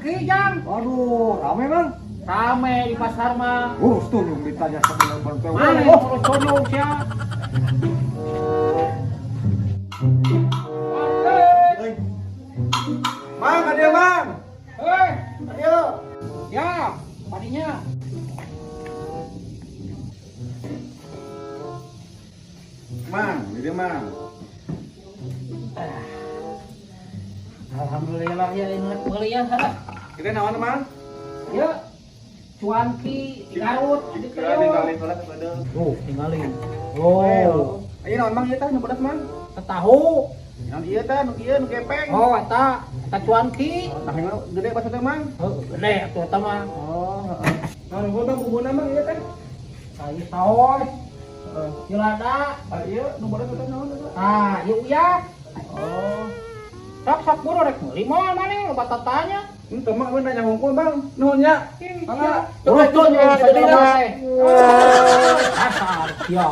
cuanki jang. Waduh, rame bang. Rame di pasar mah. Urus tuh yang ditanya sebulan baru. Mana urus sono sia. Mang, ada bang. Hei, Ayo. ya, padinya. Mang, dia mang. Alhamdulillah ya ingat mulia sana. Kita nawan mang. Ya. Cuanki di Garut di Tinggalin pula kepada. Oh, tinggalin. Oh, Ayo nawan mang, iya tah, nu pedas mang. tahu. Naon iya tah, nu ieu nu gepeng. Oh, eta cuanki. Tah yang gede pas teh mang. Oh, gede atuh eta mah. Oh, heeh. Nah, nu bang bumbuna mang iya teh. Kayu saos. Cilada. Ah iya, nu bodas teh naon teh? Ah, yuk ya. Oh. Sok buru rek meuli moal maneh batatanya. Itu mah bener nanya ngomong bang, nuhunnya. Urus tuh ya, asar sia.